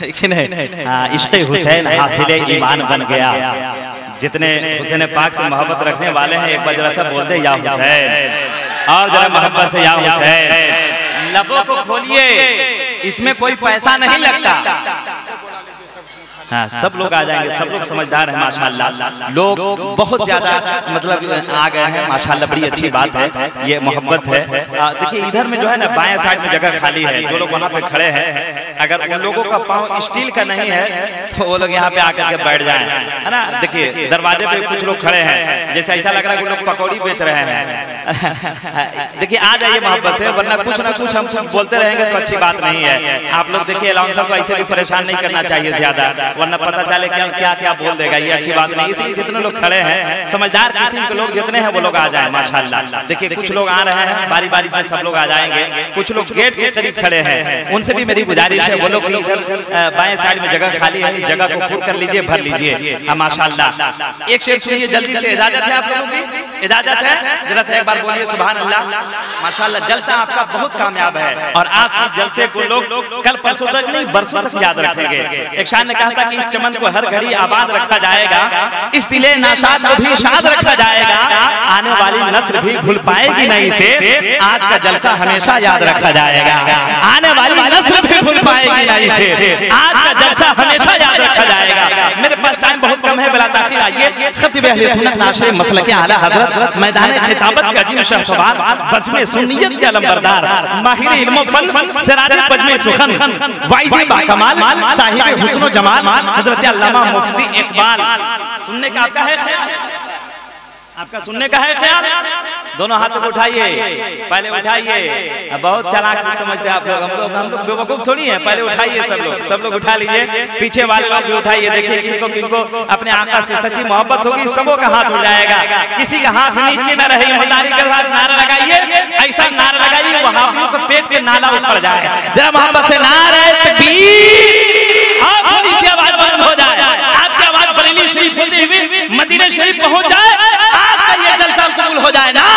इश्क़ हुसैन हासिल ईमान बन गया। जितने हुसैन पाक से मोहब्बत रखने वाले हैं एक बार जरा सा बोल दे या हुसैन, और जरा मोहब्बत से या हुसैन। लबों को खोलिए, इसमें कोई पैसा नहीं लगता। हाँ, सब लोग आ जाएंगे, सब लोग समझदार हैं माशाल्लाह। लोग बहुत ज्यादा मतलब आ गए हैं माशाल्लाह, बड़ी अच्छी बात है, ये मोहब्बत है। देखिए इधर में जो है ना बाएं साइड में जगह खाली है, जो लोग वहाँ पे खड़े हैं अगर उन लोगों का पाँव स्टील का नहीं है तो वो लोग यहाँ पे आकर के बैठ जाएं, है ना। देखिए दरवाजे पे कुछ लोग खड़े हैं, जैसे ऐसा लग रहा है कि लोग पकौड़ी बेच रहे हैं। देखिए आ जाइए मोहब्बत से, वरना कुछ ना कुछ हम बोलते रहेंगे तो अच्छी बात नहीं है। आप लोग देखिए अलाउंसर को ऐसे भी परेशान नहीं करना चाहिए ज्यादा, वरना पता चले क्या क्या बोल देगा, ये अच्छी बात नहीं। इसलिए जितने लोग खड़े हैं समझदार किस्म के लोग जितने हैं वो लोग आ जाएं माशाल्लाह। देखिए कुछ लोग आ रहे हैं, बारी बारी से सब लोग आ जाएंगे। कुछ लोग गेट के करीब खड़े हैं, उनसे भी मेरी गुजारिश है वो लोग इधर बाएं साइड में जगह खाली है, इस जगह को पूर्ण कर लीजिए, भर लीजिए माशाल्लाह। एक शेर सुनिए जल्दी से, इजाजत है आप लोगों की? इजाजत है? जरा सा एक बार बोलिए सुभान अल्लाह। माशाल्लाह जलसा आपका बहुत कामयाब है, और आज के जलसे को लोग कल परसों तक नहीं बरसों तक याद रखेंगे। एक शायर ने कहा था कि इस चमन को हर घड़ी आबाद रखा जाएगा, इस दिले नाशाद को भी शाद रखा जाएगा, आने वाली नस्ल भी भूल पाएगी नहीं इसे, आज का जलसा हमेशा याद रखा जाएगा। आने वाली नस्ल भी भूल पाएगी नहीं इसे, आज का जलसा हमेशा याद रखा जाएगा। मेरे पास टाइम बहुत कम है, बिला ताखीर आइए खतीब अहले सुन्नत नाशिर मसलक आला हज़रत मैदान खिताबत का अजीम शहसवार बज़्म सुन्नियत के अलमबरदार माहिर इल्म फन सिराज बज़्म सुखन वाइज़ बाकमाल साहिब हुस्न व जमाल हज़रत अल्लामा मुफ्ती इकबाल। सुनने का आपका है ख्याल? आपका सुनने का है ख्याल? दोनों हाथों को उठाइए, पहले उठाइए। बहुत चालाक समझते हैं आप लोग, हम लोग बेवकूफ थोड़ी हैं। पहले उठाइए सब लोग उठा लीजिए, पीछे वाले लोग भी उठाइए। देखिए किनको अपने आका से सच्ची मोहब्बत होगी सबों का हाथ उठ जाएगा, किसी का हाथ नीचे न रहे। ईमानदारी के साथ नारा लगाइए, ऐसा नारा लगाइए वहां को पेट के नाला उखड़ जाए। जरा मोहब्बत से नारा तकबीर, और थोड़ी सी आवाज बुलंद हो जाए, आपकी आवाज बरेली शरीफ होते हुए मदीना शरीफ पहुंच जाए, आज का ये जलसा कबूल हो जाए ना।